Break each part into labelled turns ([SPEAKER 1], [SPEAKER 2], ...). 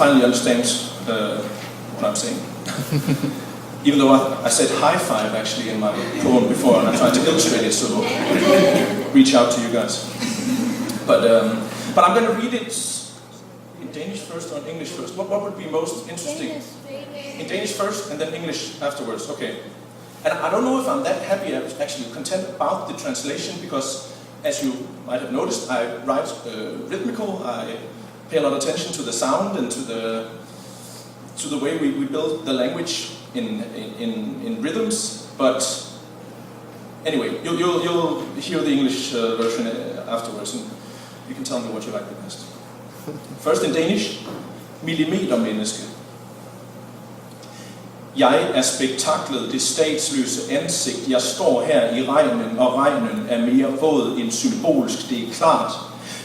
[SPEAKER 1] finally understand what I'm saying. Even though I said high five actually in my poem before, and I tried to illustrate it so reach out to you guys. But I'm going to read it in Danish first or in English first. What would be most interesting? In Danish first and then English afterwards. Okay. And I don't know if I'm that happy, actually content about the translation, because as you might have noticed, I write rhythmical. I pay a lot of attention to the sound and to the way we build the language in rhythms. But anyway, you'll hear the English version afterwards, and you can tell me what you like the best. First in Danish, millimetermenneske. Jeg er spektaklet, det statsløse ansigt. Jeg står her i regnen, og regnen er mere våd end symbolsk, det er klart.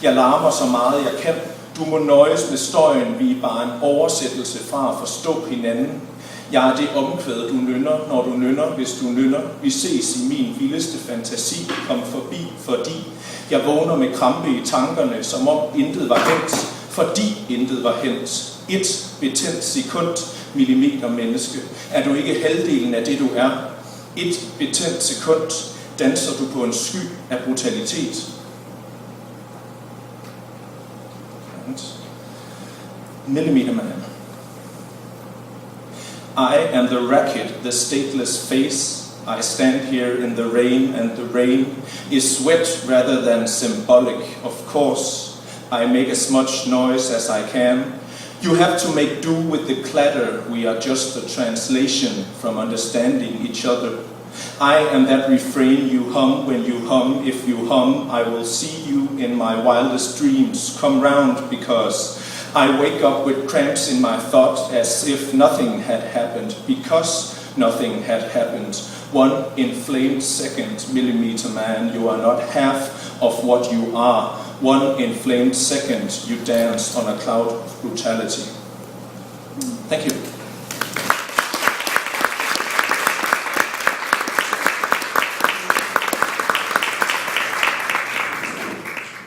[SPEAKER 1] Jeg larmer så meget jeg kan. Du må nøjes med støjen, vi er bare en oversættelse fra at forstå hinanden. Jeg er det omkvæd, du nynner, når du nynner, hvis du nynner. Vi ses i min vildeste fantasi, kom forbi, fordi jeg vågner med krampe i tankerne, som om intet var hent, fordi intet var hent. Et betændt sekund, millimeter menneske, er du ikke halvdelen af det du er. Et betændt sekund, danser du på en sky af brutalitet. Millimeter man. I am the racket, the stateless face. I stand here in the rain, and the rain is wet rather than symbolic. Of course, I make as much noise as I can. You have to make do with the clatter. We are just a translation from understanding each other. I am that refrain you hum when you hum. If you hum, I will see you in my wildest dreams. Come round, because I wake up with cramps in my thought, as if nothing had happened, because nothing had happened. One inflamed second, millimeter man, you are not half of what you are. One inflamed second, you dance on a cloud of brutality. Thank you.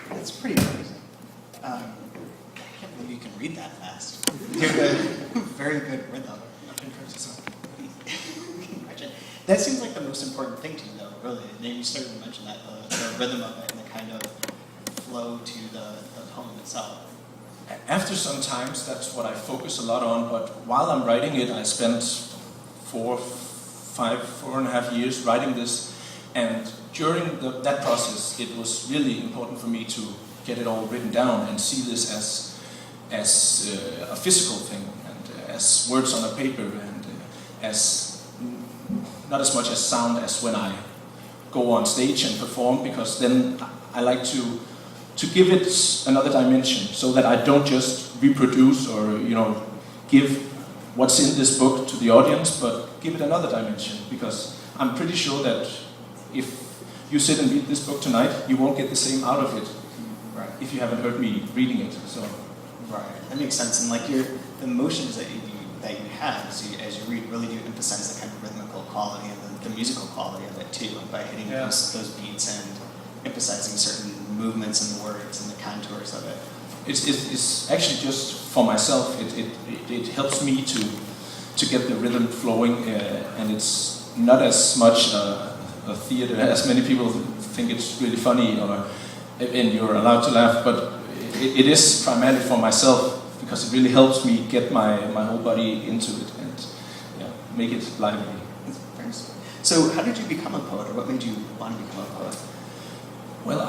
[SPEAKER 2] That's pretty amazing. I can't believe you can read that fast. You have a very good rhythm. That seems like the most important thing to you, though, really. And then you started to mention that, the rhythm of it and the kind of flow to the poem itself.
[SPEAKER 1] After some times, that's what I focus a lot on, but while I'm writing it, I spent 4.5 years writing this, and during that process, it was really important for me to get it all written down and see this as a physical thing, and as words on a paper, and as not as much as sound as when I go on stage and perform, because then I like to give it another dimension, so that I don't just reproduce or give what's in this book to the audience, but give it another dimension, because I'm pretty sure that if you sit and read this book tonight, you won't get the same out of it, right, if you haven't heard me reading it. So
[SPEAKER 2] right, that makes sense. And like the emotions that you have as you read really do emphasize the kind of rhythmical quality and the musical quality of it too, by hitting those beats and emphasizing certain movements and the words and the contours of it.
[SPEAKER 1] It's actually just for myself. It helps me to get the rhythm flowing, and it's not as much a theater as many people think. It's really funny, and you're allowed to laugh, but it is primarily for myself, because it really helps me get my whole body into it and make it lively.
[SPEAKER 2] So how did you become a poet, or what made you want to become a poet?
[SPEAKER 1] Well,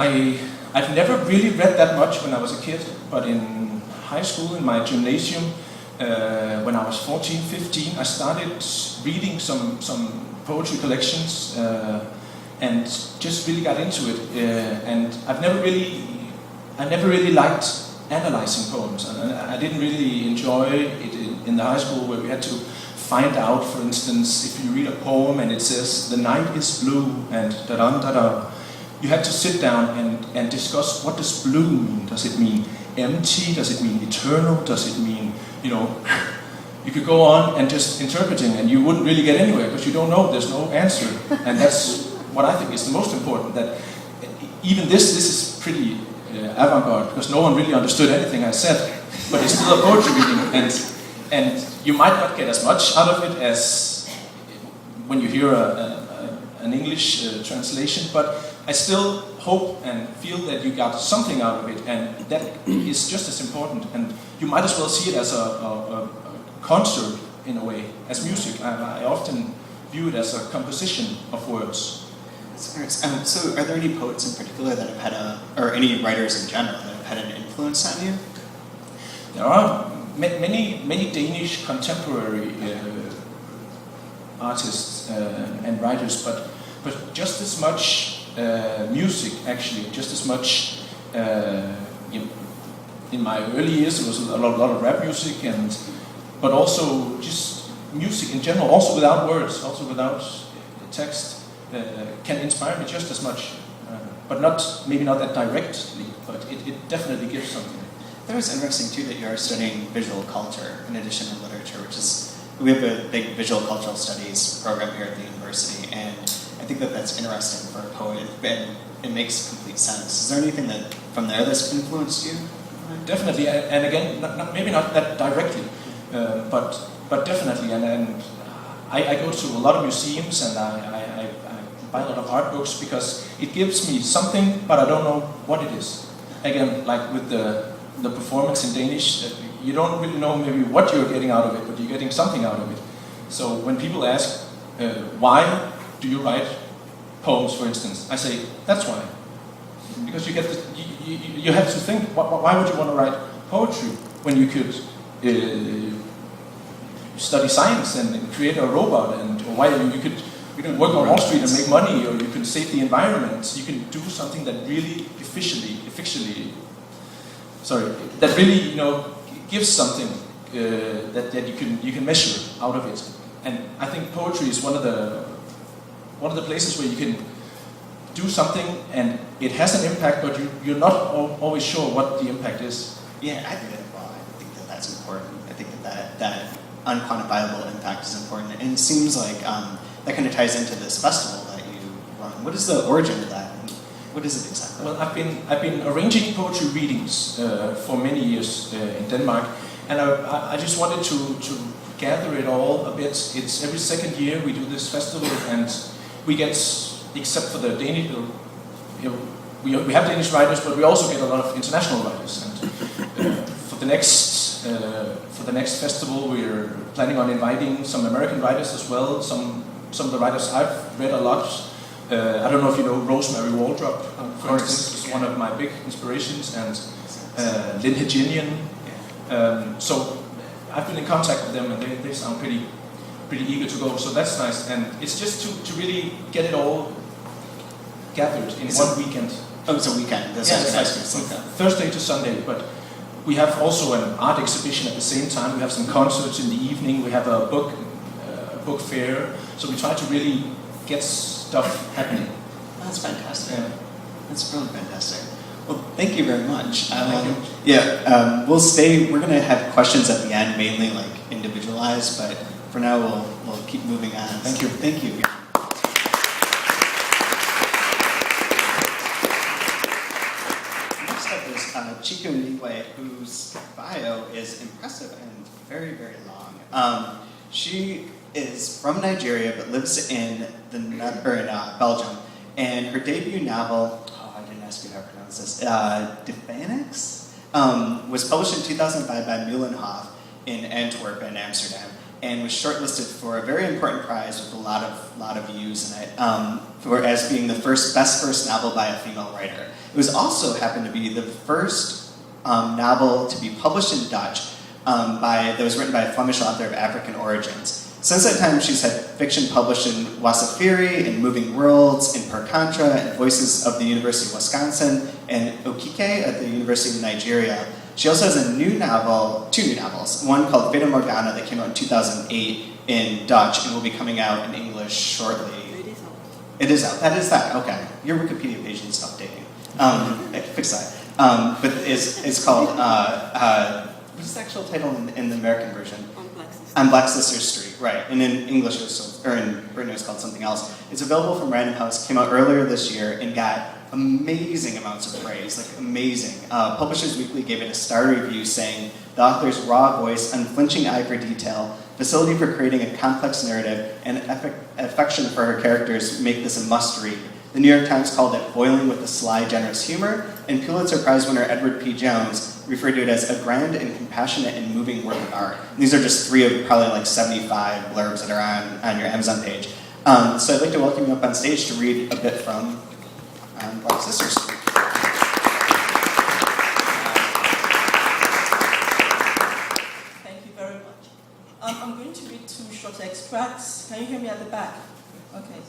[SPEAKER 1] I've never really read that much when I was a kid, but in high school, in my gymnasium, when I was 14, 15, I started reading some poetry collections and just really got into it. And I've never really liked analyzing poems, and I didn't really enjoy it in the high school, where we had to find out, for instance, if you read a poem and it says the night is blue and da-da-da-da, you had to sit down and discuss, what does blue mean? Does it mean empty? Does it mean eternal? Does it mean, you could go on and just interpreting, and you wouldn't really get anywhere, because you don't know, there's no answer. And that's what I think is the most important, that even this is pretty avant-garde, because no one really understood anything I said. but it's still a poetry reading, and you might not get as much out of it as when you hear an English translation, but I still hope and feel that you got something out of it, and that is just as important, and you might as well see it as a concert in a way, as music. I often view it as a composition of words.
[SPEAKER 2] So are there any poets in particular that have had or any writers in general that have had an influence on you?
[SPEAKER 1] There are many Danish contemporary artists and writers, but just as much music, actually, just as much. In my early years, there was a lot of rap music, but also just music in general, also without words, also without text, can inspire me just as much, but maybe not that directly, but it definitely gives something.
[SPEAKER 2] That was interesting too that you are studying visual culture in addition to literature, we have a big visual cultural studies program here at the university, and I think that's interesting for a poet, and it makes complete sense. Is there anything from there that's influenced you?
[SPEAKER 1] Definitely, and again, maybe not that directly, but definitely, and I go to a lot of museums, and I buy a lot of art books because it gives me something, but I don't know what it is. Again, like with the performance in Danish, you don't really know maybe what you're getting out of it, but you're getting something out of it. So when people ask, why do you write poems, for instance, I say, that's why. Because you have to think, why would you want to write poetry when you could study science and create a robot, or why you can work on Wall Street and make money, or you can save the environment. You can do something that really that really gives something that you can measure out of it. And I think poetry is one of the places where you can do something and it has an impact, but you're not always sure what the impact is.
[SPEAKER 2] Yeah, I think that's important. I think that unquantifiable impact is important, and it seems like that kind of ties into this festival that you run. What is the origin of that? What is it exactly?
[SPEAKER 1] Well, I've been arranging poetry readings for many years in Denmark, and I just wanted to gather it all a bit. It's every second year we do this festival, and we get, except for the Danish, we have Danish writers, but we also get a lot of international writers. And for the next festival, we're planning on inviting some American writers as well. Some of the writers I've read a lot. I don't know if you know Rosemary Waldrop, for instance, is one of my big inspirations, and Lynn Heginian. So I've been in contact with them, and they sound pretty eager to go. So that's nice, and it's just to really get it all gathered in one weekend.
[SPEAKER 2] Oh, it's a weekend. That's
[SPEAKER 1] Thursday to Sunday, but we have also an art exhibition at the same time. We have some concerts in the evening. We have a book fair. So we try to really get stuff happening.
[SPEAKER 2] That's fantastic. Yeah. That's really fantastic. Well, thank you very much.
[SPEAKER 1] Thank you.
[SPEAKER 2] Yeah, we'll stay. We're going to have questions at the end, mainly like individualized, but for now we'll keep moving on.
[SPEAKER 1] Thank you.
[SPEAKER 2] Thank you. Next up is Chika Unigwe, whose bio is impressive and very, very long. She is from Nigeria but lives in Belgium, and her debut novel, I didn't ask you how to pronounce this, Defanix, was published in 2005 by Mühlenhof in Antwerp and Amsterdam, and was shortlisted for a very important prize with a lot of views in it, as being the best first novel by a female writer. It was also happened to be the first novel to be published in Dutch that was written by a Flemish author of African origins. Since that time, she's had fiction published in Wasafiri, in Moving Worlds, in Per Contra, and Voices of the University of Wisconsin, and Okike at the University of Nigeria. She also has two new novels, one called Fata Morgana that came out in 2008 in Dutch and will be coming out in English shortly. It is out. That is that. Okay. Your Wikipedia page needs updating. Fix that. But it's called, what's the actual title in the American version? On Black Sisters Street, right. And in English, in Britain, it's called something else. It's available from Random House, came out earlier this year, and got amazing amounts of praise, like amazing. Publishers Weekly gave it a star review saying, The author's raw voice, unflinching eye for detail, facility for creating a complex narrative, and affection for her characters make this a must-read. The New York Times called it boiling with a sly, generous humor, and Pulitzer Prize winner Edward P. Jones referred to it as a grand and compassionate and moving work of art. And these are just 3 of probably like 75 blurbs that are on your Amazon page. So I'd like to welcome you up on stage to read a bit from Black Sisters.
[SPEAKER 3] Thank you very much. I'm going to read 2 short extracts. Can you hear me at the back? Okay.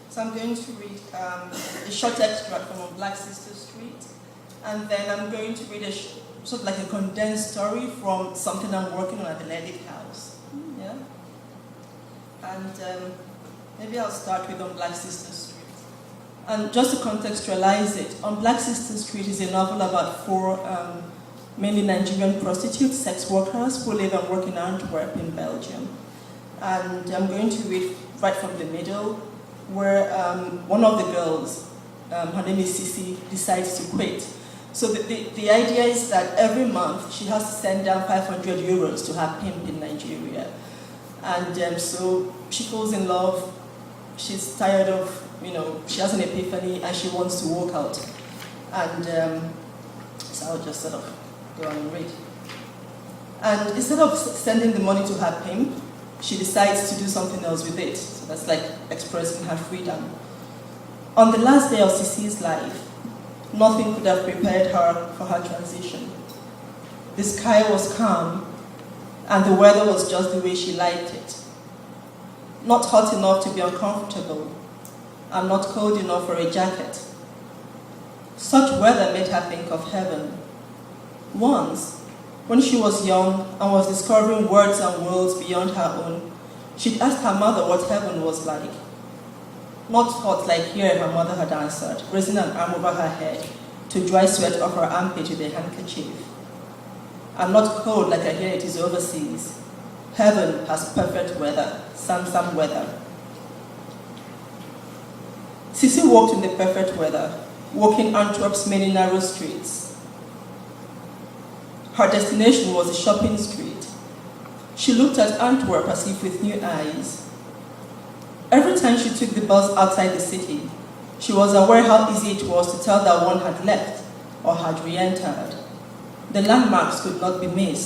[SPEAKER 3] So I'm going to read a short extract from On Black Sister Street, and then I'm going to read sort of like a condensed story from something I'm working on at the Ledig House. Yeah? And maybe I'll start with On Black Sister Street. And just to contextualize it, On Black Sister Street is a novel about 4 mainly Nigerian prostitutes, sex workers, who live and work in Antwerp in Belgium. And I'm going to read right from the middle, where one of the girls, her name is Sisi, decides to quit. So the idea is that every month she has to send down 500 euros to her pimp in Nigeria. And so she falls in love, she's tired of, she has an epiphany and she wants to walk out. And so I'll just sort of go on and read. And instead of sending the money to her pimp, she decides to do something else with it. So that's like expressing her freedom. On the last day of Sisi's life, nothing could have prepared her for her transition. The sky was calm, and the weather was just the way she liked it. Not hot enough to be uncomfortable, and not cold enough for a jacket. Such weather made her think of heaven. Once, when she was young and was discovering words and worlds beyond her own, she'd asked her mother what heaven was like. Not hot like here, her mother had answered, raising an arm over her head to dry sweat off her armpit with a handkerchief. And not cold like I hear it is overseas. Heaven has perfect weather, Samsam weather. Sisi walked in the perfect weather, walking Antwerp's many narrow streets. Her destination was a shopping street. She looked at Antwerp as if with new eyes. Every time she took the bus outside the city, she was aware how easy it was to tell that one had left or had re-entered. The landmarks could not be missed.